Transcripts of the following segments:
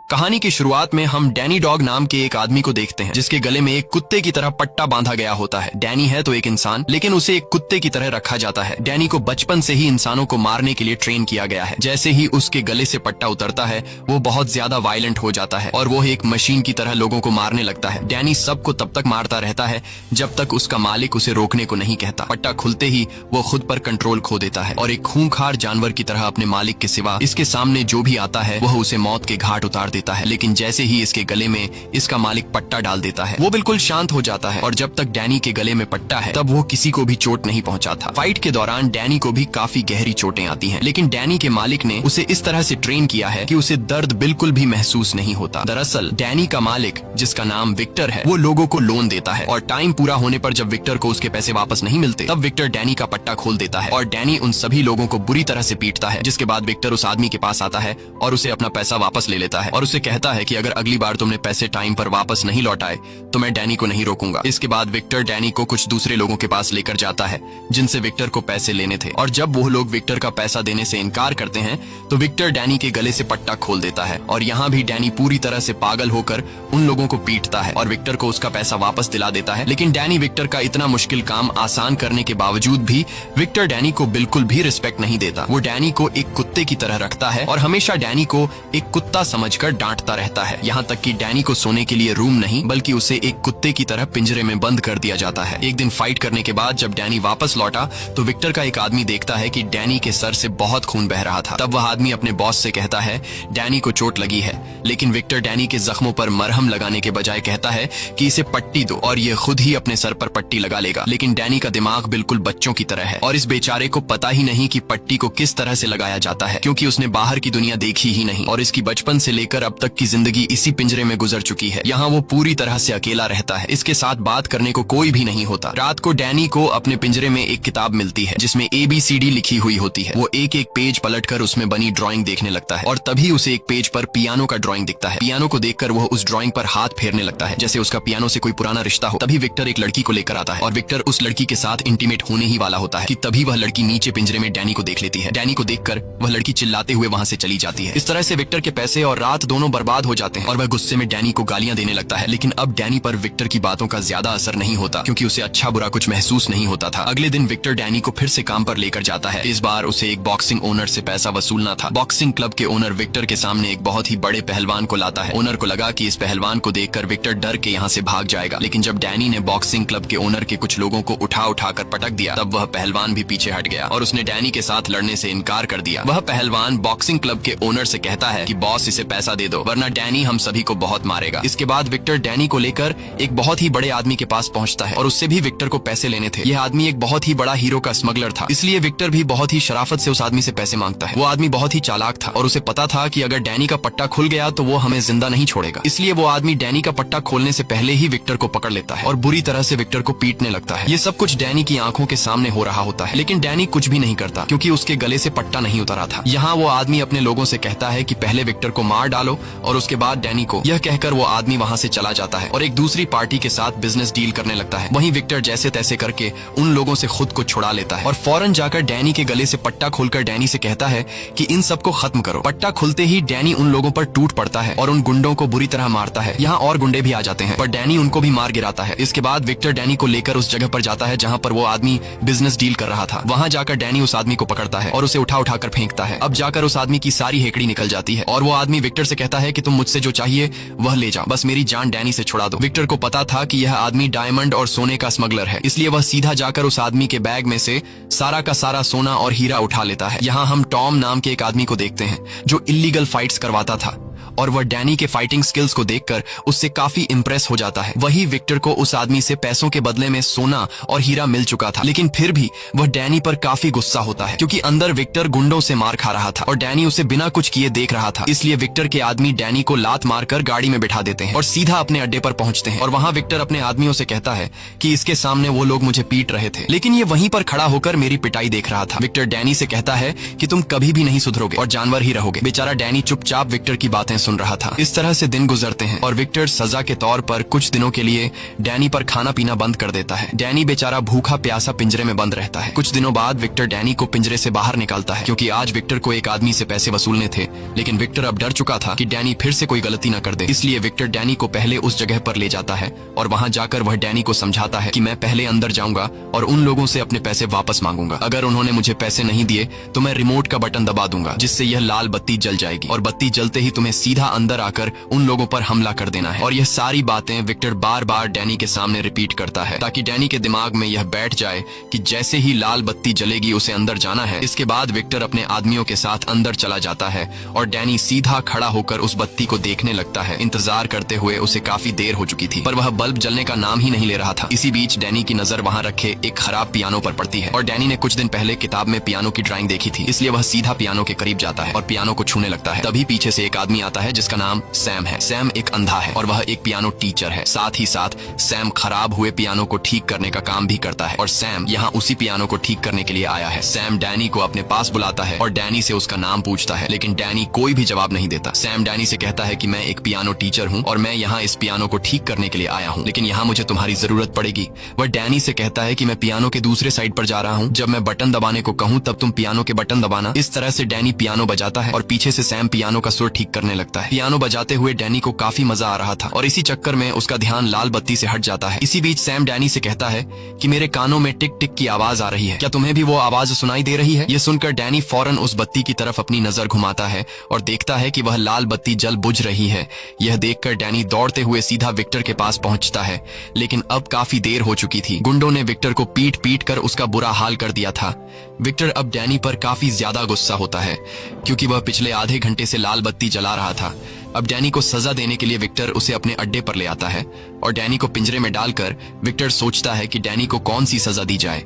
कहानी की शुरुआत में हम डैनी डॉग नाम के एक आदमी को देखते हैं जिसके गले में एक कुत्ते की तरह पट्टा बांधा गया होता है। डैनी है तो एक इंसान, लेकिन उसे एक कुत्ते की तरह रखा जाता है। डैनी को बचपन से ही इंसानों को मारने के लिए ट्रेन किया गया है। जैसे ही उसके गले से पट्टा उतरता है वो बहुत ज्यादा वायलेंट हो जाता है और वो एक मशीन की तरह लोगों को मारने लगता है। डैनी सबको तब तक मारता रहता है जब तक उसका मालिक उसे रोकने को नहीं कहता। पट्टा खुलते ही वो खुद पर कंट्रोल खो देता है और एक खूंखार जानवर की तरह अपने मालिक के सिवा इसके सामने जो भी आता है वह उसे मौत के घाट उतार देता है। लेकिन जैसे ही इसके गले में इसका मालिक पट्टा डाल देता है वो बिल्कुल शांत हो जाता है और जब तक डैनी के गले में पट्टा है तब वो किसी को भी चोट नहीं पहुंचाता। फाइट के दौरान डैनी को भी काफी गहरी चोटें आती हैं, लेकिन डैनी के मालिक ने उसे इस तरह से ट्रेन किया है कि उसे दर्द बिल्कुल भी महसूस नहीं होता। दरअसल डैनी का मालिक, जिसका नाम विक्टर है, वो लोगों को लोन देता है और टाइम पूरा होने पर जब विक्टर को उसके पैसे वापस नहीं मिलते तब विक्टर डैनी का पट्टा खोल देता है और डैनी उन सभी लोगों को बुरी तरह से पीटता है। जिसके बाद विक्टर उस आदमी के पास आता है और उसे अपना पैसा वापस ले लेता है और उसे कहता है कि अगर अगली बार तुमने पैसे टाइम पर वापस नहीं लौटाए तो मैं डैनी को नहीं रोकूंगा। इसके बाद विक्टर डैनी को कुछ दूसरे लोगों के पास लेकर जाता है जिनसे विक्टर को पैसे लेने थे और जब वो लोग विक्टर का पैसा देने से इनकार करते हैं तो विक्टर डैनी के गले से पट्टा खोल देता है और यहाँ भी डैनी पूरी तरह से पागल होकर उन लोगों को पीटता है और विक्टर को उसका पैसा वापस दिला देता है। लेकिन डैनी विक्टर का इतना मुश्किल काम आसान करने के बावजूद भी विक्टर डैनी को बिल्कुल भी रिस्पेक्ट नहीं देता। वो डैनी को एक कुत्ते की तरह रखता है और हमेशा डैनी को एक कुत्ता समझकर डांटता रहता है। यहाँ तक कि डैनी को सोने के लिए रूम नहीं बल्कि उसे एक कुत्ते की तरह पिंजरे में बंद कर दिया जाता है। एक दिन फाइट करने के बाद जब डैनी वापस लौटा तो विक्टर का एक आदमी देखता है कि डैनी के सर से बहुत खून बह रहा था। तब वह आदमी अपने बॉस से कहता है डैनी को चोट लगी है, लेकिन विक्टर डैनी के जख्मों पर मरहम लगाने के बजाय कहता है कि इसे पट्टी दो और ये खुद ही अपने सर पर पट्टी लगा लेगा। लेकिन डैनी का दिमाग बिल्कुल बच्चों की तरह है और इस बेचारे को पता ही नहीं कि पट्टी को किस तरह से लगाया जाता है, क्योंकि उसने बाहर की दुनिया देखी ही नहीं और इसकी बचपन से लेकर अब तक की जिंदगी इसी पिंजरे में गुजर चुकी है। यहाँ वो पूरी तरह से अकेला रहता है, इसके साथ बात करने को कोई भी नहीं होता। रात को डैनी को अपने पिंजरे में एक किताब मिलती है जिसमें ABCD लिखी हुई होती है। वो एक एक पेज पलटकर उसमें बनी ड्राइंग देखने लगता है और तभी उसे एक पेज पर पियानो का ड्राइंग दिखता है। पियानो को देखकर वो उस ड्राइंग पर हाथ फेरने लगता है जैसे उसका पियानो से कोई पुराना रिश्ता हो। तभी विक्टर एक लड़की को लेकर आता है और विक्टर उस लड़की के साथ इंटीमेट होने ही वाला होता है कि तभी वह लड़की नीचे पिंजरे में डैनी को देख लेती है। डैनी को देखकर वह लड़की चिल्लाते हुए वहां से चली जाती है। इस तरह से विक्टर के पैसे और रात दोनों बर्बाद हो जाते हैं और वह गुस्से में डैनी को गालियां देने लगता है। लेकिन अब डैनी पर विक्टर की बातों का ज्यादा असर नहीं होता क्योंकि उसे अच्छा बुरा कुछ महसूस नहीं होता था। अगले दिन विक्टर डैनी को फिर से काम पर लेकर जाता है। इस बार उसे एक बॉक्सिंग ओनर से पैसा वसूलना था। बॉक्सिंग क्लब के ओनर विक्टर के सामने एक बहुत ही बड़े पहलवान को लाता है। ओनर को लगा कि इस पहलवान को देखकर विक्टर डर के यहाँ से भाग जाएगा, लेकिन जब डैनी ने बॉक्सिंग क्लब के ओनर के कुछ लोगों को उठा कर पटक दिया तब वह पहलवान भी पीछे हट गया और उसने डैनी के साथ लड़ने से इनकार कर दिया। वह पहलवान बॉक्सिंग क्लब के ओनर से कहता है कि बॉस इसे पैसा दे दो वरना डैनी हम सभी को बहुत मारेगा। इसके बाद विक्टर डैनी को लेकर एक बहुत ही बड़े आदमी के पास पहुंचता है और उससे भी विक्टर को पैसे लेने थे। यह आदमी एक बहुत ही बड़ा हीरो का स्मगलर था, इसलिए विक्टर भी बहुत ही शराफत से उस आदमी से पैसे मांगता है। वो आदमी बहुत ही चालाक था और उसे पता था कि अगर डैनी का पट्टा खुल गया तो वो हमें जिंदा नहीं छोड़ेगा, इसलिए वो आदमी डैनी का पट्टा खोलने से पहले ही विक्टर को पकड़ लेता है और बुरी तरह से विक्टर को पीटने लगता है। ये सब कुछ डैनी की आंखों के सामने हो रहा होता है, लेकिन डैनी कुछ भी नहीं करता क्योंकि उसके गले से पट्टा नहीं उतरा था। यहाँ वो आदमी अपने लोगों से कहता है कि पहले विक्टर को मार डालो और उसके बाद डैनी को। यह कहकर वो आदमी वहाँ से चला जाता है और एक दूसरी पार्टी के साथ बिजनेस डील करने लगता है। वहीं विक्टर जैसे तैसे करके उन लोगों से खुद को छुड़ा लेता है और फौरन जाकर डैनी के गले से पट्टा खोलकर डैनी से कहता है कि इन सबको खत्म करो। पट्टा खुलते ही डैनी उन लोगों पर टूट पड़ता है और उन गुंडों को बुरी तरह मारता है। यहाँ और गुंडे भी आ जाते हैं पर डैनी उनको भी मार गिराता है। इसके बाद विक्टर डैनी को लेकर उस जगह पर जाता है जहाँ पर वो आदमी बिजनेस डील कर रहा था। वहाँ जाकर डैनी उस आदमी को पकड़ता है और उसे उठा कर फेंकता है। अब जाकर उस आदमी की सारी हेकड़ी निकल जाती है और वो आदमी विक्टर से कहता है कि तुम मुझसे जो चाहिए वह ले जाओ, बस मेरी जान डैनी से छुड़ा दो। विक्टर को पता था कि यह आदमी डायमंड और सोने का स्मगलर है, इसलिए वह सीधा जाकर उस आदमी के बैग में से सारा का सारा सोना और हीरा उठा लेता है। यहाँ हम टॉम नाम के एक आदमी को देखते हैं जो इल्लीगल फाइट्स करवाता था और वह डैनी के फाइटिंग स्किल्स को देखकर उससे काफी इम्प्रेस हो जाता है। वही विक्टर को उस आदमी से पैसों के बदले में सोना और हीरा मिल चुका था, लेकिन फिर भी वह डैनी पर काफी गुस्सा होता है क्योंकि अंदर विक्टर गुंडों से मार खा रहा था और डैनी उसे बिना कुछ किए देख रहा था। इसलिए विक्टर के आदमी डैनी को लात मारकर गाड़ी में बिठा देते हैं और सीधा अपने अड्डे पर पहुंचते हैं और वहाँ विक्टर अपने आदमियों से कहता है कि इसके सामने वो लोग मुझे पीट रहे थे, लेकिन ये वहीं पर खड़ा होकर मेरी पिटाई देख रहा था। विक्टर डैनी से कहता है कि तुम कभी भी नहीं सुधरोगे और जानवर ही रहोगे। बेचारा डैनी चुपचाप विक्टर की बातें सुन रहा था। इस तरह से दिन गुजरते हैं और विक्टर सजा के तौर पर कुछ दिनों के लिए डैनी पर खाना पीना बंद कर देता है। डैनी बेचारा भूखा प्यासा पिंजरे में बंद रहता है। कुछ दिनों बाद विक्टर डैनी को पिंजरे से बाहर निकालता है, क्योंकि आज विक्टर को एक आदमी से पैसे वसूलने थे। लेकिन विक्टर अब डर चुका था कि डैनी फिर से कोई गलती न कर दे, इसलिए विक्टर डैनी को पहले उस जगह पर ले जाता है और वहां जाकर वह डैनी को समझाता है कि मैं पहले अंदर जाऊंगा और उन लोगों से अपने पैसे वापस मांगूंगा। अगर उन्होंने मुझे पैसे नहीं दिए तो मैं रिमोट का बटन दबा दूंगा, जिससे यह लाल बत्ती जल जाएगी और बत्ती जलते ही तुम्हें सीधा अंदर आकर उन लोगों पर हमला कर देना है। और यह सारी बातें विक्टर बार बार डैनी के सामने रिपीट करता है, ताकि डैनी के दिमाग में यह बैठ जाए कि जैसे ही लाल बत्ती जलेगी उसे अंदर जाना है। इसके बाद विक्टर अपने आदमियों के साथ अंदर चला जाता है और डैनी सीधा खड़ा होकर उस बत्ती को देखने लगता है। इंतजार करते हुए उसे काफी देर हो चुकी थी, पर वह बल्ब जलने का नाम ही नहीं ले रहा था। इसी बीच डैनी की नजर वहां रखे एक खराब पियानो पर पड़ती है और डैनी ने कुछ दिन पहले किताब में पियानो की ड्राइंग देखी थी, इसलिए वह सीधा पियानो के करीब जाता है और पियानो को छूने लगता है। तभी पीछे से एक आदमी आता है जिसका नाम सैम है। सैम एक अंधा है और वह एक पियानो टीचर है। साथ ही साथ सैम खराब हुए पियानो को ठीक करने का काम भी करता है और सैम यहाँ उसी पियानो को ठीक करने के लिए आया है। सैम डैनी को अपने पास बुलाता है और डैनी से उसका नाम पूछता है, लेकिन डैनी कोई भी जवाब नहीं देता। सैम डैनी से कहता है कि मैं एक पियानो टीचर हूँ और मैं यहाँ इस पियानो को ठीक करने के लिए आया हूँ, लेकिन यहाँ मुझे तुम्हारी जरूरत पड़ेगी। वह डैनी से कहता है कि मैं पियानो के दूसरे साइड पर जा रहा हूँ, जब मैं बटन दबाने को कहूँ तब तुम पियानो के बटन दबाना। इस तरह से डैनी पियानो बजाता है और पीछे से सैम पियानो का सुर ठीक करने लगता है। पियानो बजाते हुए डैनी को काफी मजा आ रहा था और इसी चक्कर में उसका ध्यान लाल बत्ती से हट जाता है। इसी बीच सैम डैनी से कहता है कि मेरे कानों में टिक टिक की आवाज आ रही है, क्या तुम्हें भी वो आवाज सुनाई दे रही है? ये सुनकर डैनी फौरन उस बत्ती की तरफ अपनी नजर घुमाता है और देखता है कि वह लाल बत्ती जल बुझ रही है। यह देखकर डैनी दौड़ते हुए सीधा विक्टर के पास पहुंचता है, लेकिन अब काफी देर हो चुकी थी। गुंडों ने विक्टर को पीट पीट कर उसका बुरा हाल कर दिया था। विक्टर अब डैनी पर काफी ज्यादा गुस्सा होता है, क्योंकि वह पिछले आधे घंटे से लाल बत्ती जला रहा था। अब डैनी को सजा देने के लिए विक्टर उसे अपने अड्डे पर ले आता है और डैनी को पिंजरे में डालकर विक्टर सोचता है कि डैनी को कौन सी सजा दी जाए।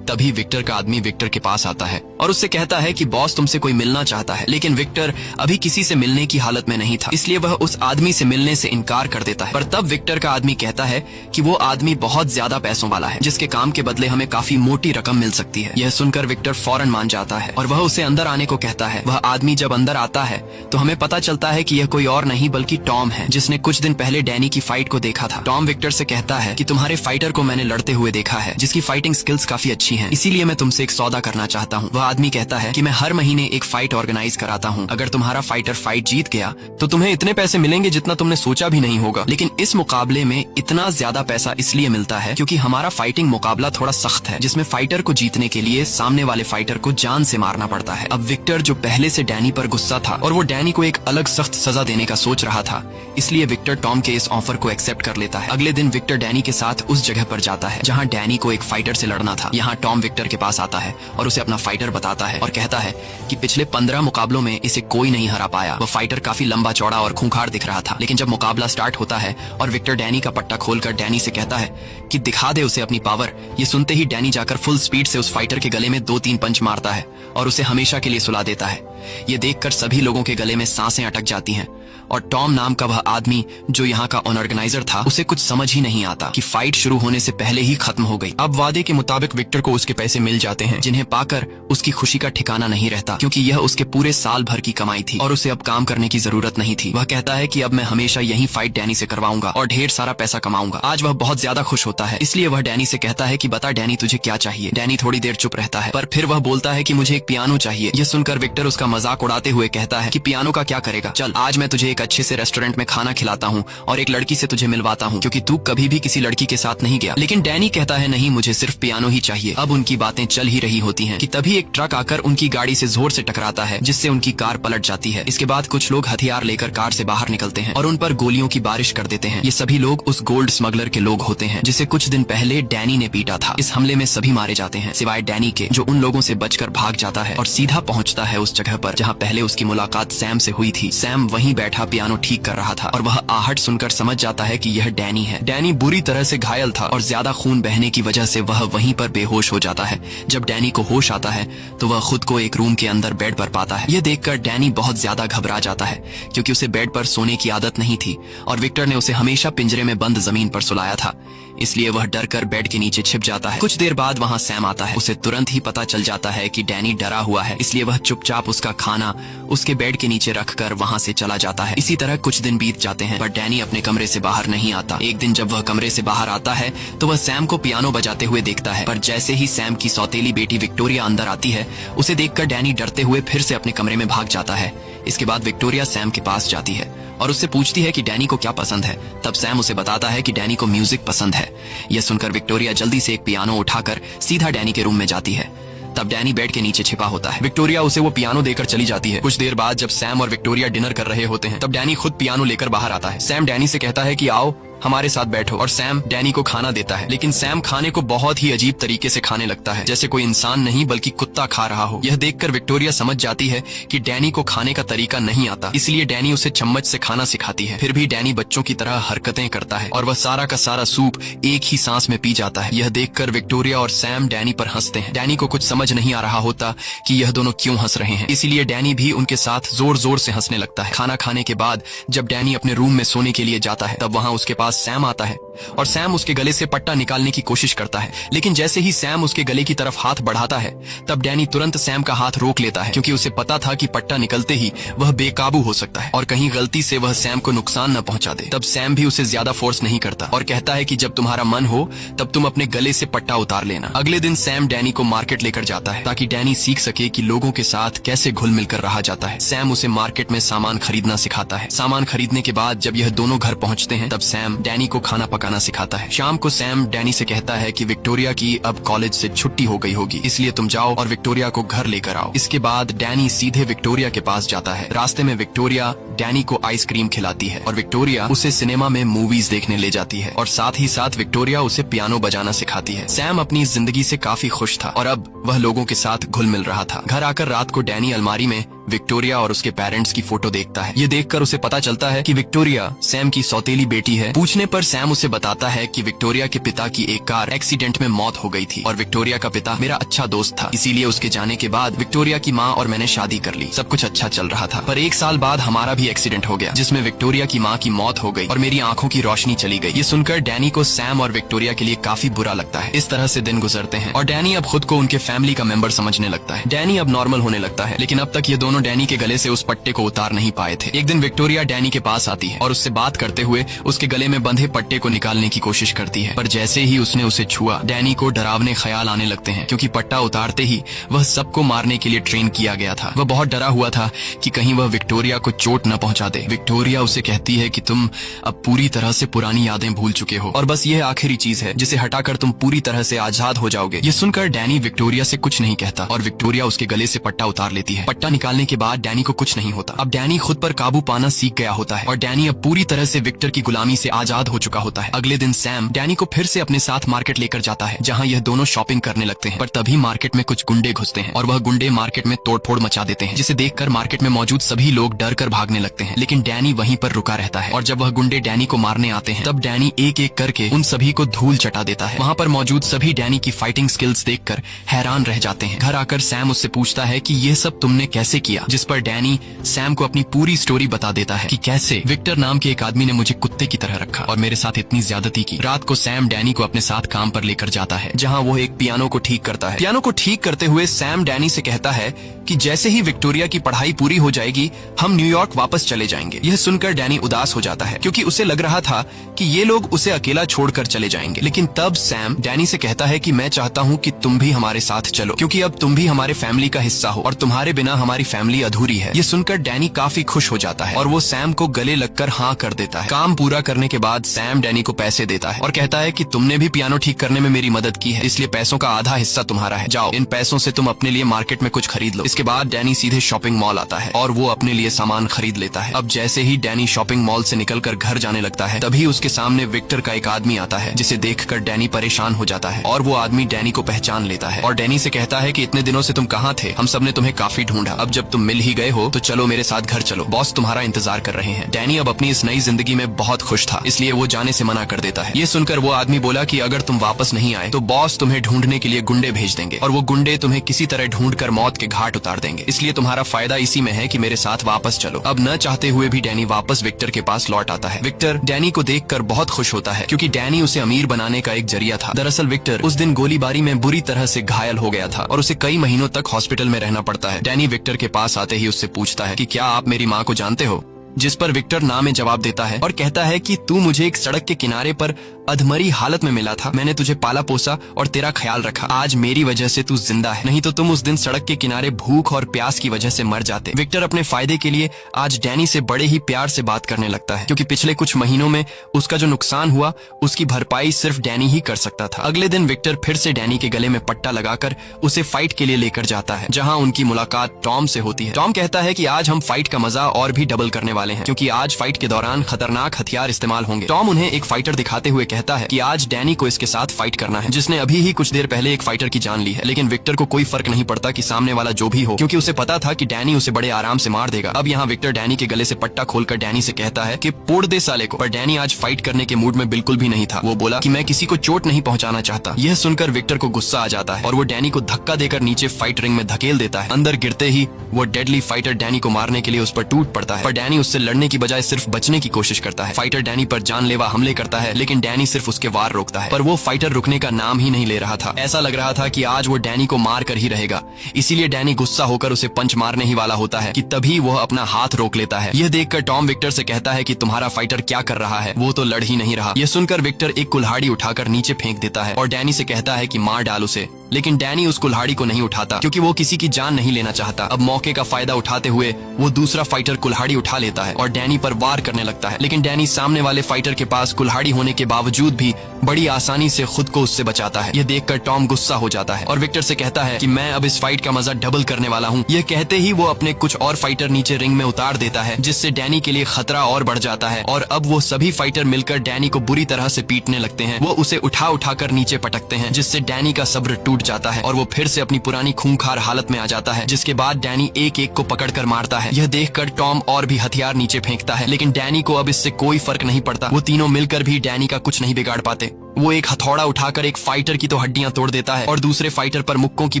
तभी विक्टर का आदमी विक्टर के पास आता है और उससे कहता है कि बॉस तुमसे कोई मिलना चाहता है, लेकिन विक्टर अभी किसी से मिलने की हालत में नहीं था, इसलिए वह उस आदमी से मिलने से इनकार कर देता है। पर तब विक्टर का आदमी कहता है कि वो आदमी बहुत ज्यादा पैसों वाला है, जिसके काम के बदले हमें काफी मोटी रकम मिल सकती है। यह सुनकर विक्टर फौरन मान जाता है और वह उसे अंदर आने को कहता है। वह आदमी जब अंदर आता है तो हमें पता चलता है कि यह कोई और नहीं बल्कि टॉम है, जिसने कुछ दिन पहले डैनी की फाइट को देखा था। टॉम विक्टर से कहता है कि तुम्हारे फाइटर को मैंने लड़ते हुए देखा है, जिसकी फाइटिंग स्किल्स काफी अच्छी हैं, इसीलिए मैं तुमसे एक सौदा करना चाहता हूँ। वह आदमी कहता है कि मैं हर महीने एक फाइट ऑर्गेनाइज कराता हूँ, अगर तुम्हारा फाइटर फाइट जीत गया तो तुम्हें इतने पैसे मिलेंगे जितना तुमने सोचा भी नहीं होगा। लेकिन इस मुकाबले में इतना ज्यादा पैसा इसलिए मिलता है क्योंकि हमारा फाइटिंग मुकाबला थोड़ा सख्त है, जिसमें फाइटर को जीतने के लिए सामने वाले फाइटर को जान से मारना पड़ता है। अब विक्टर जो पहले से डैनी पर गुस्सा था और वो डैनी को एक अलग सख्त सजा देने का सोच रहा था, इसलिए विक्टर टॉम के इस ऑफर को एक्सेप्ट कर लेता है। अगले दिन विक्टर डैनी के साथ उस जगह पर जाता है जहाँ डैनी को एक फाइटर से लड़ना था। यहाँ टॉम विक्टर के पास आता है और उसे अपना फाइटर बताता है और कहता है कि पिछले 15 मुकाबलों में इसे कोई नहीं हरा पाया। वह फाइटर काफी लंबा चौड़ा और खूंखार दिख रहा था, लेकिन जब मुकाबला स्टार्ट होता है और विक्टर डैनी का पट्टा खोलकर डैनी से कहता है कि दिखा दे उसे अपनी पावर, ये सुनते ही डैनी जाकर फुल स्पीड से उस फाइटर के गले में 2-3 पंच मारता है और उसे हमेशा के लिए सुला देता है। ये देखकर सभी लोगों के गले में सांसें अटक जाती हैं और टॉम नाम का वह आदमी जो यहाँ का ऑर्गेनाइजर था, उसे कुछ समझ ही नहीं आता कि फाइट शुरू होने से पहले ही खत्म हो गई। अब वादे के मुताबिक विक्टर को उसके पैसे मिल जाते हैं, जिन्हें पाकर उसकी खुशी का ठिकाना नहीं रहता, क्योंकि यह उसके पूरे साल भर की कमाई थी और उसे अब काम करने की जरूरत नहीं थी। वह कहता है कि अब मैं हमेशा यही फाइट डैनी से करवाऊंगा और ढेर सारा पैसा कमाऊंगा। आज वह बहुत ज्यादा खुश होता है, इसलिए वह डैनी से कहता है कि बता डैनी तुझे क्या चाहिए। डैनी थोड़ी देर चुप रहता है, पर फिर वह बोलता है कि मुझे एक पियानो चाहिए। यह सुनकर विक्टर उसका मजाक उड़ाते हुए कहता है कि पियानो का क्या करेगा, चल आज मैं तुझे एक अच्छे से रेस्टोरेंट में खाना खिलाता हूँ और एक लड़की से तुझे मिलवाता हूँ, क्योंकि तू कभी भी किसी लड़की के साथ नहीं गया। लेकिन डैनी कहता है नहीं, मुझे सिर्फ पियानो ही चाहिए। अब उनकी बातें चल ही रही होती हैं कि तभी एक ट्रक आकर उनकी गाड़ी से जोर से टकराता है, जिससे उनकी कार पलट जाती है। इसके बाद कुछ लोग हथियार लेकर कार से बाहर निकलते हैं और उन पर गोलियों की बारिश कर देते हैं। ये सभी लोग उस गोल्ड स्मगलर के लोग होते हैं जिसे कुछ दिन पहले डैनी ने पीटा था। इस हमले में सभी मारे जाते हैं सिवाय डैनी के, जो उन लोगों से बचकर भाग जाता है और सीधा पहुंचता है उस जगह पर जहां पहले उसकी मुलाकात सैम से हुई थी। सैम वहीं बैठा पियानो ठीक कर रहा था और वह आहट सुनकर समझ जाता है कि यह डैनी है। डैनी बुरी तरह से घायल था और ज्यादा खून बहने की वजह से वह वहीं पर बेहोश हो जाता है। जब डैनी को होश आता है तो वह खुद को एक रूम के अंदर बेड पर पाता है। यह देखकर डैनी बहुत ज्यादा घबरा जाता है, क्योंकि उसे बेड पर सोने की आदत नहीं थी और विक्टर ने उसे हमेशा पिंजरे में बंद जमीन पर सुलाया था, इसलिए वह डर कर बेड के नीचे छिप जाता है। कुछ देर बाद वहाँ सैम आता है। उसे तुरंत ही पता चल जाता है कि डैनी डरा हुआ है, इसलिए वह चुपचाप उसका उसका खाना उसके बेड के नीचे रखकर वहाँ से चला जाता है। इसी तरह कुछ दिन बीत जाते हैं पर डैनी अपने कमरे से बाहर नहीं आता। एक दिन जब वह कमरे से बाहर आता है तो वह सैम को पियानो बजाते हुए देखता है, पर जैसे ही सैम की सौतेली बेटी विक्टोरिया अंदर आती है उसे देखकर डैनी डरते हुए फिर से अपने कमरे में भाग जाता है। इसके बाद विक्टोरिया सैम के पास जाती है और उससे पूछती है कि डैनी को क्या पसंद है। तब सैम उसे बताता है कि डैनी को म्यूजिक पसंद है। यह सुनकर विक्टोरिया जल्दी से एक पियानो उठाकर सीधा डैनी के रूम में जाती है। तब डैनी बेड के नीचे छिपा होता है। विक्टोरिया उसे वो पियानो देकर चली जाती है। कुछ देर बाद जब सैम और विक्टोरिया डिनर कर रहे होते हैं तब डैनी खुद पियानो लेकर बाहर आता है। सैम डैनी से कहता है कि आओ हमारे साथ बैठो, और सैम डैनी को खाना देता है। लेकिन सैम खाने को बहुत ही अजीब तरीके से खाने लगता है, जैसे कोई इंसान नहीं बल्कि कुत्ता खा रहा हो। यह देखकर विक्टोरिया समझ जाती है कि डैनी को खाने का तरीका नहीं आता, इसलिए डैनी उसे चम्मच से खाना सिखाती है। फिर भी डैनी बच्चों की तरह हरकतें करता है और वह सारा का सारा सूप एक ही सांस में पी जाता है। यह देखकर विक्टोरिया और सैम डैनी पर हंसते हैं। डैनी को कुछ समझ नहीं आ रहा होता कि यह दोनों क्यों हंस रहे हैं, इसीलिए डैनी भी उनके साथ जोर जोर से हंसने लगता है। खाना खाने के बाद जब डैनी अपने रूम में सोने के लिए जाता है तब वहाँ उसके पास सैम आता है और सैम उसके गले से पट्टा निकालने की कोशिश करता है। लेकिन जैसे ही सैम उसके गले की तरफ हाथ बढ़ाता है तब डैनी तुरंत सैम का हाथ रोक लेता है, क्योंकि उसे पता था कि पट्टा निकलते ही वह बेकाबू हो सकता है और कहीं गलती से वह सैम को नुकसान न पहुंचा दे। तब सैम भी उसे ज्यादा फोर्स नहीं करता और कहता है कि जब तुम्हारा मन हो तब तुम अपने गले से पट्टा उतार लेना। अगले दिन सैम डैनी को मार्केट लेकर जाता है ताकि डैनी सीख सके कि लोगों के साथ कैसे घुल मिलकर रहा जाता है। सैम उसे मार्केट में सामान खरीदना सिखाता है। सामान खरीदने के बाद जब यह दोनों घर पहुंचते हैं तब सैम डैनी को खाना पकाना सिखाता है। शाम को सैम डैनी से कहता है कि विक्टोरिया की अब कॉलेज से छुट्टी हो गई होगी, इसलिए तुम जाओ और विक्टोरिया को घर लेकर आओ। इसके बाद डैनी सीधे विक्टोरिया के पास जाता है। रास्ते में विक्टोरिया डैनी को आइसक्रीम खिलाती है और विक्टोरिया उसे सिनेमा में मूवीज देखने ले जाती है और साथ ही साथ विक्टोरिया उसे पियानो बजाना सिखाती है। सैम अपनी जिंदगी से काफी खुश था और अब वह लोगों के साथ घुल मिल रहा था। घर आकर रात को डैनी अलमारी में विक्टोरिया और उसके पेरेंट्स की फोटो देखता है। ये देखकर उसे पता चलता है कि विक्टोरिया सैम की सौतेली बेटी है। पूछने पर सैम उसे बताता है कि विक्टोरिया के पिता की एक कार एक्सीडेंट में मौत हो गई थी और विक्टोरिया का पिता मेरा अच्छा दोस्त था, इसीलिए उसके जाने के बाद विक्टोरिया की माँ और मैंने शादी कर ली। सब कुछ अच्छा चल रहा था, पर 1 साल बाद हमारा भी एक्सीडेंट हो गया जिसमें विक्टोरिया की माँ की मौत हो गई और मेरी आंखों की रोशनी चली गई। ये सुनकर डैनी को सैम और विक्टोरिया के लिए काफी बुरा लगता है। इस तरह से दिन गुजरते हैं और डैनी अब खुद को उनके फैमिली का मेंबर समझने लगता है। डैनी अब नॉर्मल होने लगता है, लेकिन अब तक ये दोनों डैनी के गले से उस पट्टे को उतार नहीं पाए थे। एक दिन विक्टोरिया डैनी के पास आती है और उससे बात करते हुए उसके गले में बंधे पट्टे को निकालने की कोशिश करती है, पर जैसे ही उसने उसे छुआ डैनी को डरावने ख्याल आने लगते हैं, क्योंकि पट्टा उतारते ही वह सबको मारने के लिए ट्रेन किया गया था। वह बहुत डरा हुआ था कि कहीं वह विक्टोरिया को चोट न पहुंचा दे। विक्टोरिया उसे कहती है कि तुम अब पूरी तरह से पुरानी यादें भूल चुके हो और बस यह आखिरी चीज है जिसे हटाकर तुम पूरी तरह से आजाद हो जाओगे। ये सुनकर डैनी विक्टोरिया से कुछ नहीं कहता और विक्टोरिया उसके गले से पट्टा उतार लेती है। पट्टा निकालने के बाद डैनी को कुछ नहीं होता। अब डैनी खुद पर काबू पाना सीख गया होता है और डैनी अब पूरी तरह से विक्टर की गुलामी से आजाद हो चुका होता है। अगले दिन सैम डैनी को फिर से अपने साथ मार्केट लेकर जाता है, जहां यह दोनों शॉपिंग करने लगते हैं। पर तभी मार्केट में कुछ गुंडे घुसते हैं और वह गुंडे मार्केट में तोड़फोड़ मचा देते हैं, जिसे देखकर मार्केट में मौजूद सभी लोग डर कर भागने लगते हैं। लेकिन डैनी वहीं पर रुका रहता है और जब वह गुंडे डैनी को मारने आते हैं तब डैनी एक एक करके उन सभी को धूल चटा देता है। वहाँ पर मौजूद सभी डैनी की फाइटिंग स्किल्स देखकर हैरान रह जाते हैं। घर आकर सैम उससे पूछता है कि यह सब तुमने कैसे किया, जिस पर डैनी सैम को अपनी पूरी स्टोरी बता देता है कि कैसे विक्टर नाम के एक आदमी ने मुझे कुत्ते की तरह रखा और मेरे साथ इतनी ज्यादती की। रात को सैम डैनी को अपने साथ काम पर लेकर जाता है, जहां वो एक पियानो को ठीक करता है। पियानो को ठीक करते हुए सैम डैनी से कहता है कि जैसे ही विक्टोरिया की पढ़ाई पूरी हो जाएगी हम न्यूयॉर्क वापस चले जाएंगे। यह सुनकर डैनी उदास हो जाता है, क्योंकि उसे लग रहा था कि ये लोग उसे अकेला छोड़कर चले जाएंगे। लेकिन तब सैम डैनी से कहता है कि मैं चाहता हूँ कि तुम भी हमारे साथ चलो, क्योंकि अब तुम भी हमारे फैमिली का हिस्सा हो और तुम्हारे बिना हमारी फैमिली अधूरी है। ये सुनकर डैनी काफी खुश हो जाता है और वो सैम को गले लगकर हाँ कर देता है। काम पूरा करने के बाद सैम डैनी को पैसे देता है और कहता है कि तुमने भी पियानो ठीक करने में मेरी मदद की है, इसलिए पैसों का आधा हिस्सा तुम्हारा है। जाओ, इन पैसों से तुम अपने लिए मार्केट में कुछ खरीद लो। इसके बाद डैनी सीधे शॉपिंग मॉल आता है और वो अपने लिए सामान खरीद लेता है। अब जैसे ही डैनी शॉपिंग मॉल से निकलकर घर जाने लगता है तभी उसके सामने विक्टर का एक आदमी आता है, जिसे देखकर डैनी परेशान हो जाता है और वो आदमी डैनी को पहचान लेता है और डैनी से कहता है कि इतने दिनों से तुम कहाँ थे, हम सबने तुम्हें काफी ढूंढा। अब जब तुम मिल ही गए हो तो चलो मेरे साथ घर चलो, बॉस तुम्हारा इंतजार कर रहे हैं। डैनी अब अपनी इस नई जिंदगी में बहुत खुश था, इसलिए वो जाने से मना कर देता है। ये सुनकर वो आदमी बोला कि अगर तुम वापस नहीं आए तो बॉस तुम्हें ढूंढने के लिए गुंडे भेज देंगे और वो गुंडे तुम्हें किसी तरह ढूंढकर मौत के घाट उतार देंगे, इसलिए तुम्हारा फायदा इसी में है कि मेरे साथ वापस चलो। अब न चाहते हुए भी डैनी वापस विक्टर के पास लौट आता है। विक्टर डैनी को देखकर बहुत खुश होता है, क्योंकि डैनी उसे अमीर बनाने का एक जरिया था। दरअसल विक्टर उस दिन गोलीबारी में बुरी तरह से घायल हो गया था और उसे कई महीनों तक हॉस्पिटल में रहना पड़ता है। डैनी विक्टर के पास पास आते ही उससे पूछता है कि क्या आप मेरी माँ को जानते हो, जिस पर विक्टर ना में जवाब देता है और कहता है कि तू मुझे एक सड़क के किनारे पर अधमरी हालत में मिला था। मैंने तुझे पाला पोसा और तेरा ख्याल रखा। आज मेरी वजह से तू जिंदा है, नहीं तो तुम उस दिन सड़क के किनारे भूख और प्यास की वजह से मर जाते। विक्टर अपने फायदे के लिए आज डैनी से बड़े ही प्यार से बात करने लगता है, क्योंकि पिछले कुछ महीनों में उसका जो नुकसान हुआ उसकी भरपाई सिर्फ डैनी ही कर सकता था। अगले दिन विक्टर फिर से डैनी के गले में पट्टा लगाकर उसे फाइट के लिए लेकर जाता है, जहाँ उनकी मुलाकात टॉम से होती है। टॉम कहता है कि आज हम फाइट का मजा और भी डबल करने वाले हैं, क्योंकि आज फाइट के दौरान खतरनाक हथियार इस्तेमाल होंगे। टॉम उन्हें एक फाइटर दिखाते हुए कहता है कि आज डैनी को इसके साथ फाइट करना है, जिसने अभी ही कुछ देर पहले एक फाइटर की जान ली है। लेकिन विक्टर को कोई फर्क नहीं पड़ता कि सामने वाला जो भी हो, क्योंकि उसे पता था कि डैनी उसे बड़े आराम से मार देगा। अब यहाँ विक्टर डैनी के गले से पट्टा खोलकर डैनी से कहता है कि पोड़ दे साले को। पर डैनी आज फाइट करने के मूड में बिल्कुल भी नहीं था। वो बोला कि मैं किसी को चोट नहीं पहुंचाना चाहता। यह सुनकर विक्टर को गुस्सा आ जाता है और वो डैनी को धक्का देकर नीचे फाइट रिंग में धकेल देता है। अंदर गिरते ही वो डेडली फाइटर डैनी को मारने के लिए उस पर टूट पड़ता है, पर डैनी उससे लड़ने की बजाय सिर्फ बचने की कोशिश करता है। फाइटर डैनी पर जानलेवा हमले करता है, लेकिन डैनी सिर्फ उसके वार रोकता है। पर वो फाइटर रुकने का नाम ही नहीं ले रहा था। ऐसा लग रहा था कि आज वो डैनी को मार कर ही रहेगा। इसीलिए डैनी गुस्सा होकर उसे पंच मारने ही वाला होता है कि तभी वह अपना हाथ रोक लेता है। यह देखकर टॉम विक्टर से कहता है कि तुम्हारा फाइटर क्या कर रहा है, वो तो लड़ ही नहीं रहा। यह सुनकर विक्टर एक कुल्हाड़ी उठाकर नीचे फेंक देता है और डैनी से कहता है कि मार डाल उसे। लेकिन डैनी उस कुल्हाड़ी को नहीं उठाता, क्योंकि वो किसी की जान नहीं लेना चाहता। अब मौके का फायदा उठाते हुए वो दूसरा फाइटर कुल्हाड़ी उठा लेता है और डैनी पर वार करने लगता है। लेकिन डैनी सामने वाले फाइटर के पास कुल्हाड़ी होने के बावजूद भी बड़ी आसानी से खुद को उससे बचाता है। यह देखकर टॉम गुस्सा हो जाता है और विक्टर से कहता है कि मैं अब इस फाइट का मजा डबल करने वाला हूँ। यह कहते ही वो अपने कुछ और फाइटर नीचे रिंग में उतार देता है, जिससे डैनी के लिए खतरा और बढ़ जाता है। और अब वो सभी फाइटर मिलकर डैनी को बुरी तरह से पीटने लगते हैं। वो उसे उठा उठाकर नीचे पटकते हैं, जिससे डैनी का सब्र टूट जाता है और वो फिर से अपनी पुरानी खूंखार हालत में आ जाता है। जिसके बाद डैनी एक एक को पकड़कर मारता है। यह देखकर टॉम और भी हथियार नीचे फेंकता है, लेकिन डैनी को अब इससे कोई फर्क नहीं पड़ता। वो तीनों मिलकर भी डैनी का कुछ नहीं बिगाड़ पाते। वो एक हथौड़ा उठाकर एक फाइटर की तो हड्डियां तोड़ देता है और दूसरे फाइटर पर मुक्कों की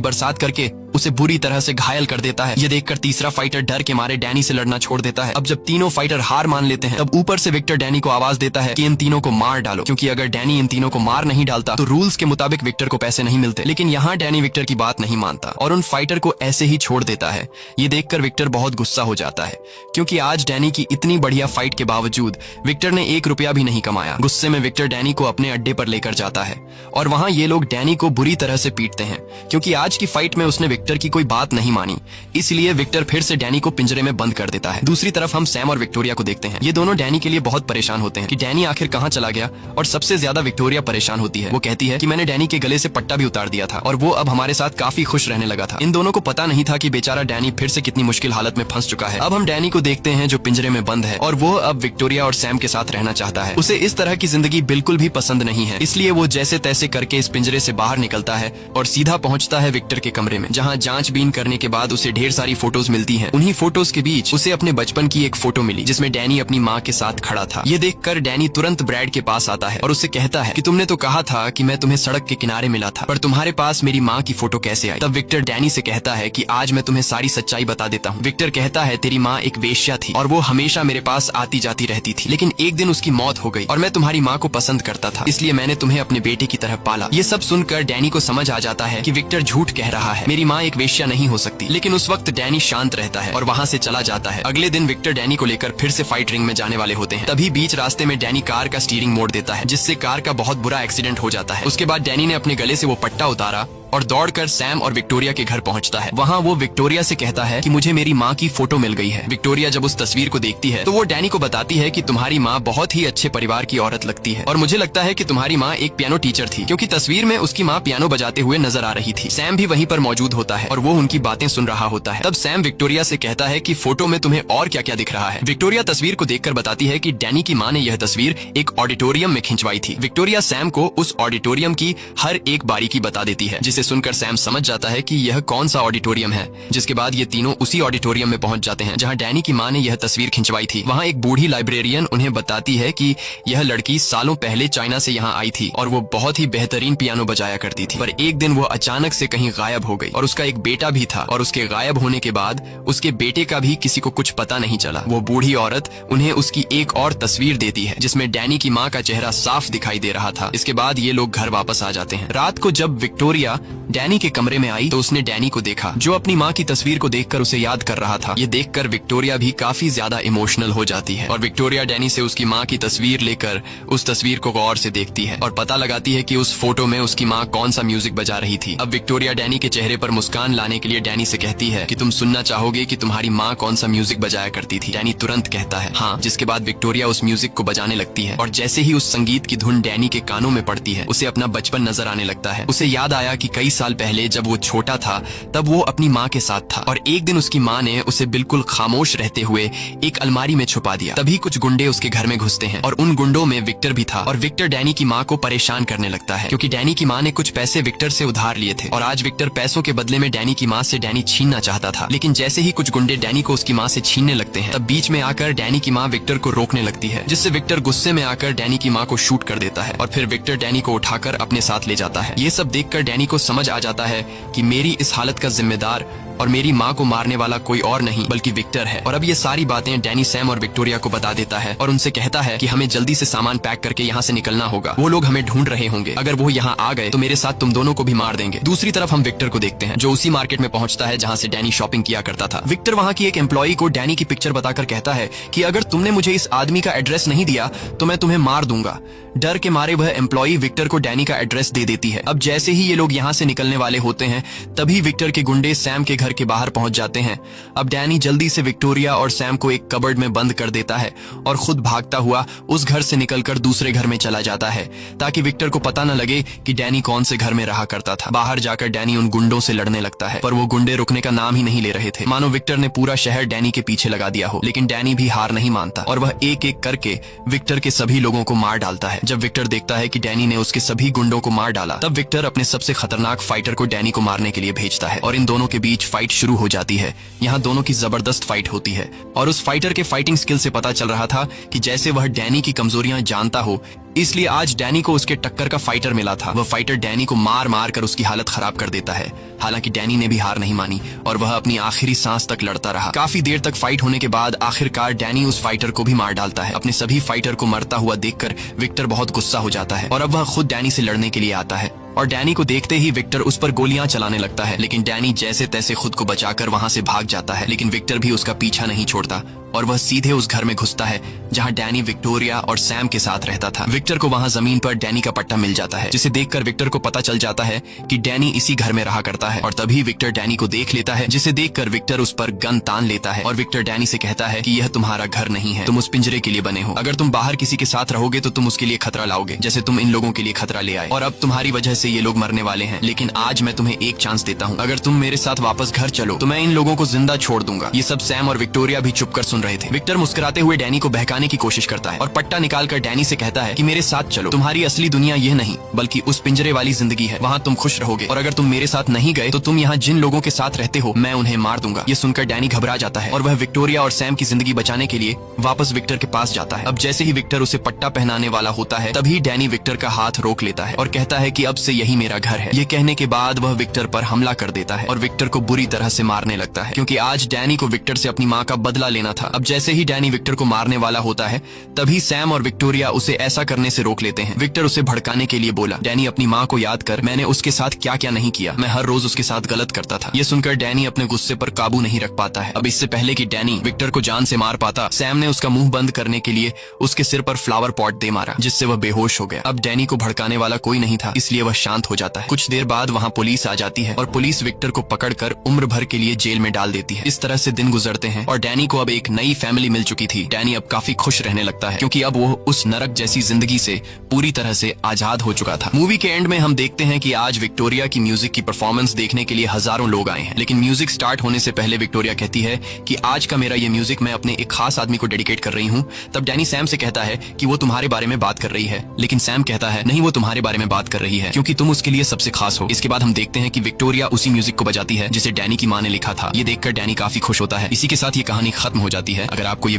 बरसात करके उसे बुरी तरह से घायल कर देता है। ये देखकर तीसरा फाइटर डर के मारे डैनी से लड़ना छोड़ देता है। अब जब तीनों फाइटर हार मान लेते हैं, तब ऊपर से विक्टर डैनी को आवाज देता है कि इन तीनों को मार डालो, क्योंकि अगर डैनी इन तीनों को मार नहीं डालता तो रूल्स के मुताबिक विक्टर को पैसे नहीं मिलते। लेकिन यहाँ डैनी विक्टर की बात नहीं मानता और उन फाइटर को ऐसे ही छोड़ देता है। ये देखकर विक्टर बहुत गुस्सा हो जाता है, क्योंकि आज डैनी की इतनी बढ़िया फाइट के बावजूद विक्टर ने 1 रुपया भी नहीं कमाया। गुस्से में विक्टर डैनी को अपने अड्डे पर लेकर जाता है और वहाँ ये लोग डैनी को बुरी तरह से पीटते हैं, क्योंकि आज की फाइट में उसने विक्टर की कोई बात नहीं मानी। इसलिए विक्टर फिर से डैनी को पिंजरे में बंद कर देता है। दूसरी तरफ हम सैम और विक्टोरिया को देखते हैं। ये दोनों डैनी के लिए बहुत परेशान होते हैं कि डैनी आखिर कहाँ चला गया, और सबसे ज्यादा विक्टोरिया परेशान होती है। वो कहती है कि मैंने डैनी के गले से पट्टा भी उतार दिया था और वो अब हमारे साथ काफी खुश रहने लगा था। इन दोनों को पता नहीं था कि बेचारा डैनी फिर से कितनी मुश्किल हालत में फंस चुका है। अब हम डैनी को देखते हैं जो पिंजरे में बंद है और वो अब विक्टोरिया और सैम के साथ रहना चाहता है। उसे इस तरह की जिंदगी बिल्कुल भी पसंद नहीं है, इसलिए वो जैसे तैसे करके इस पिंजरे से बाहर निकलता है और सीधा पहुंचता है विक्टर के कमरे में, जहां जांचबीन करने के बाद उसे ढेर सारी फोटोज मिलती हैं। उन्हीं फोटोज के बीच उसे अपने बचपन की एक फोटो मिली, जिसमें डैनी अपनी माँ के साथ खड़ा था। ये देखकर डैनी तुरंत ब्रैड के पास आता है और उससे कहता है कि तुमने तो कहा था कि मैं तुम्हें सड़क के किनारे मिला था, पर तुम्हारे पास मेरी माँ की फोटो कैसे आई? तब विक्टर डैनी से कहता है कि आज मैं तुम्हें सारी सच्चाई बता देता हूँ। विक्टर कहता है तेरी माँ एक वेश्या थी और वो हमेशा मेरे पास आती जाती रहती थी, लेकिन एक दिन उसकी मौत हो गई और मैं तुम्हारी माँ को पसंद करता था, इसलिए मैंने तुम्हें अपने बेटे की तरह पाला। ये सब सुनकर डैनी को समझ आ जाता है कि विक्टर झूठ कह रहा है, मेरी माँ एक वेश्या नहीं हो सकती। लेकिन उस वक्त डैनी शांत रहता है और वहाँ से चला जाता है। अगले दिन विक्टर डैनी को लेकर फिर से फाइट रिंग में जाने वाले होते हैं। तभी बीच रास्ते में डैनी कार का स्टीयरिंग मोड़ देता है, जिससे कार का बहुत बुरा एक्सीडेंट हो जाता है। उसके बाद डैनी ने अपने गले से वो पट्टा उतारा और दौड़कर सैम और विक्टोरिया के घर पहुंचता है। वहाँ वो विक्टोरिया से कहता है कि मुझे मेरी माँ की फोटो मिल गई है। विक्टोरिया जब उस तस्वीर को देखती है तो वो डैनी को बताती है कि तुम्हारी माँ बहुत ही अच्छे परिवार की औरत लगती है और मुझे लगता है कि तुम्हारी माँ एक पियानो टीचर थी, क्योंकि तस्वीर में उसकी माँ पियानो बजाते हुए नजर आ रही थी। सैम भी वहीं पर मौजूद होता है और वो उनकी बातें सुन रहा होता है। तब सैम विक्टोरिया से कहता है कि फोटो में तुम्हें और क्या क्या दिख रहा है। विक्टोरिया तस्वीर को देखकर बताती है कि डैनी की माँ ने यह तस्वीर एक ऑडिटोरियम में खिंचवाई थी। विक्टोरिया सैम को उस ऑडिटोरियम की हर एक बारीकी बता देती है, जिसे सुनकर सैम समझ जाता है कि यह कौन सा ऑडिटोरियम है। जिसके बाद ये तीनों उसी ऑडिटोरियम में पहुंच जाते हैं जहां डैनी की मां ने यह तस्वीर खिंचवाई थी। वहां एक बूढ़ी लाइब्रेरियन उन्हें बताती है कि यह लड़की सालों पहले चाइना से यहां आई थी और वो बहुत ही बेहतरीन पियानो बजाया करती थी, पर एक दिन वो अचानक से कहीं गायब हो गई और उसका एक बेटा भी था और उसके गायब होने के बाद उसके बेटे का भी किसी को कुछ पता नहीं चला। वो बूढ़ी औरत उन्हें उसकी एक और तस्वीर देती है जिसमें डैनी की माँ का चेहरा साफ दिखाई दे रहा था। इसके बाद ये लोग घर वापस आ जाते हैं। रात को जब विक्टोरिया डैनी के कमरे में आई तो उसने डैनी को देखा जो अपनी माँ की तस्वीर को देखकर उसे याद कर रहा था। ये देखकर विक्टोरिया भी काफी ज्यादा इमोशनल हो जाती है और विक्टोरिया डैनी से उसकी माँ की तस्वीर लेकर उस तस्वीर को गौर से देखती है और पता लगाती है कि उस फोटो में उसकी माँ कौन सा म्यूजिक बजा रही थी। अब विक्टोरिया डैनी के चेहरे पर मुस्कान लाने के लिए डैनी से कहती है कि तुम सुनना चाहोगे कि तुम्हारी माँ कौन सा म्यूजिक बजाया करती थी। डैनी तुरंत कहता है हाँ, जिसके बाद विक्टोरिया उस म्यूजिक को बजाने लगती है और जैसे ही उस संगीत की धुन डैनी के कानों में पड़ती है उसे अपना बचपन नजर आने लगता है। उसे याद आया कि कई साल पहले जब वो छोटा था तब वो अपनी माँ के साथ था और एक दिन उसकी माँ ने उसे बिल्कुल खामोश रहते हुए एक अलमारी में छुपा दिया। तभी कुछ गुंडे उसके घर में घुसते हैं और उन गुंडों में विक्टर भी था और विक्टर डैनी की माँ को परेशान करने लगता है क्योंकि डैनी की माँ ने कुछ पैसे विक्टर से उधार लिए थे और आज विक्टर पैसों के बदले में डैनी की माँ से डैनी छीनना चाहता था। लेकिन जैसे ही कुछ गुंडे डैनी को उसकी माँ से छीनने लगते हैं तब बीच में आकर डैनी की माँ विक्टर को रोकने लगती है, जिससे विक्टर गुस्से में आकर डैनी की माँ को शूट कर देता है और फिर विक्टर डैनी को उठाकर अपने साथ ले जाता है। ये सब देखकर डैनी को समझ आ जाता है कि मेरी इस हालत का जिम्मेदार और मेरी माँ को मारने वाला कोई और नहीं बल्कि विक्टर है। और अब ये सारी बातें डैनी सैम और विक्टोरिया को बता देता है और उनसे कहता है कि हमें जल्दी से सामान पैक करके यहाँ से निकलना होगा। वो लोग हमें ढूंढ रहे होंगे, अगर वो यहाँ आ गए तो मेरे साथ तुम दोनों को भी मार देंगे। दूसरी तरफ हम विक्टर को देखते हैं जो उसी मार्केट में पहुंचता है जहाँ से डैनी शॉपिंग किया करता था। विक्टर वहाँ की एक एम्प्लॉई को डैनी की पिक्चर बताकर कहता है कि अगर तुमने मुझे इस आदमी का एड्रेस नहीं दिया तो मैं तुम्हें मार दूंगा। डर के मारे वह एम्प्लॉई विक्टर को डैनी का एड्रेस दे देती है। अब जैसे ही ये लोग यहाँ से निकलने वाले होते हैं तभी विक्टर के गुंडे सैम के घर के बाहर पहुंच जाते हैं। अब डैनी जल्दी से विक्टोरिया और सैम को एक कबर्ड में बंद कर देता है और खुद भागता हुआ उस घर से निकलकर दूसरे घर में चला जाता है ताकि विक्टर को पता न लगे कि डैनी कौन से घर में रहा करता था। बाहर जाकर डैनी उन गुंडों से लड़ने लगता है पर वो गुंडे रुकने का नाम ही नहीं ले रहे थे, मानो विक्टर ने पूरा शहर डैनी के पीछे लगा दिया हो। लेकिन डैनी भी हार नहीं मानता और वह एक एक करके विक्टर के सभी लोगों को मार डालता है। जब विक्टर देखता है कि डैनी ने उसके सभी गुंडों को मार डाला तब विक्टर अपने सबसे खतरनाक फाइटर को डैनी को मारने के लिए भेजता है और इन दोनों के बीच फाइट शुरू हो जाती है। यहाँ दोनों की जबरदस्त फाइट होती है और उस फाइटर के फाइटिंग स्किल से पता चल रहा था कि जैसे वह डैनी की कमजोरियां जानता हो, इसलिए आज डैनी को उसके टक्कर का फाइटर मिला था। वह फाइटर डैनी को मार मार कर उसकी हालत खराब कर देता है। हालांकि डैनी ने भी हार नहीं मानी और वह अपनी आखिरी सांस तक लड़ता रहा। काफी देर तक फाइट होने के बाद आखिरकार डैनी उस फाइटर को भी मार डालता है। अपने सभी फाइटर को मरता हुआ देखकर विक्टर बहुत गुस्सा हो जाता है और अब वह खुद डैनी से लड़ने के लिए आता है और डैनी को देखते ही विक्टर उस पर गोलियां चलाने लगता है। लेकिन डैनी जैसे तैसे खुद को बचाकर वहां से भाग जाता है। लेकिन विक्टर भी उसका पीछा नहीं छोड़ता और वह सीधे उस घर में घुसता है जहां डैनी विक्टोरिया और सैम के साथ रहता था। विक्टर को वहां जमीन पर डैनी का पट्टा मिल जाता है जिसे देखकर विक्टर को पता चल जाता है कि डैनी इसी घर में रहा करता है और तभी विक्टर डैनी को देख लेता है, जिसे देखकर विक्टर उस पर गन तान लेता है और विक्टर डैनी से कहता है कि यह तुम्हारा घर नहीं है, तुम उस पिंजरे के लिए बने हो। अगर तुम बाहर किसी के साथ रहोगे तो तुम उसके लिए खतरा लाओगे, जैसे तुम इन लोगों के लिए खतरा ले आए और अब तुम्हारी वजह से ये लोग मरने वाले हैं। लेकिन आज मैं तुम्हें एक चांस देता हूँ, अगर तुम मेरे साथ वापस घर चलो तो मैं इन लोगों को जिंदा छोड़ दूंगा। ये सब सैम और विक्टोरिया भी चुपकर सुन रहे थे। विक्टर मुस्कुराते हुए डैनी को बहकाने की कोशिश करता है और पट्टा निकालकर डैनी से कहता है कि मेरे साथ चलो, तुम्हारी असली दुनिया यह नहीं बल्कि उस पिंजरे वाली जिंदगी है, वहाँ तुम खुश रहोगे और अगर तुम मेरे साथ नहीं गए तो तुम यहाँ जिन लोगों के साथ रहते हो मैं उन्हें मार दूंगा। ये सुनकर डैनी घबरा जाता है और वह विक्टोरिया और सैम की जिंदगी बचाने के लिए वापस विक्टर के पास जाता है। अब जैसे ही विक्टर उसे पट्टा पहनाने वाला होता है तभी डैनी विक्टर का हाथ रोक लेता है और कहता है कि अब से यही मेरा घर है। ये कहने के बाद वह विक्टर पर हमला कर देता है और विक्टर को बुरी तरह से मारने लगता है क्योंकि आज डैनी को विक्टर से अपनी माँ का बदला लेना था। अब जैसे ही डैनी विक्टर को मारने वाला होता है तभी सैम और विक्टोरिया उसे ऐसा करने से रोक लेते हैं। विक्टर उसे भड़काने के लिए बोला, डैनी अपनी माँ को याद कर, मैंने उसके साथ क्या क्या नहीं किया, मैं हर रोज उसके साथ गलत करता था। ये सुनकर डैनी अपने गुस्से पर काबू नहीं रख पाता है। अब इससे पहले कि डैनी विक्टर को जान से मार पाता, सैम ने उसका मुंह बंद करने के लिए उसके सिर पर फ्लावर पॉट दे मारा जिससे वह बेहोश हो गया। अब डैनी को भड़काने वाला कोई नहीं था इसलिए वह शांत हो जाता है। कुछ देर बाद वहाँ पुलिस आ जाती है और पुलिस विक्टर को पकड़कर उम्र भर के लिए जेल में डाल देती है। इस तरह से दिन गुजरते हैं और डैनी को अब एक नई फैमिली मिल चुकी थी। डैनी अब काफी खुश रहने लगता है क्योंकि अब वो उस नरक जैसी जिंदगी से पूरी तरह से आजाद हो चुका था। मूवी के एंड में हम देखते हैं कि आज विक्टोरिया की म्यूजिक की परफॉर्मेंस देखने के लिए हजारों लोग आए हैं। लेकिन म्यूजिक स्टार्ट होने से पहले विक्टोरिया कहती है कि आज का मेरा ये म्यूजिक मैं अपने एक खास आदमी को डेडिकेट कर रही हूँ। तब डैनी सैम से कहता है कि वो तुम्हारे बारे में बात कर रही है, लेकिन सैम कहता है नहीं, वो तुम्हारे बारे में बात कर रही है क्योंकि तुम उसके लिए सबसे खास हो। इसके बाद हम देखते हैं कि विक्टोरिया उसी म्यूजिक को बजाती है जिसे डैनी की माँ ने लिखा था। ये देखकर डैनी काफी खुश होता है। इसी के साथ ये कहानी खत्म हो जाती है। अगर आपको ये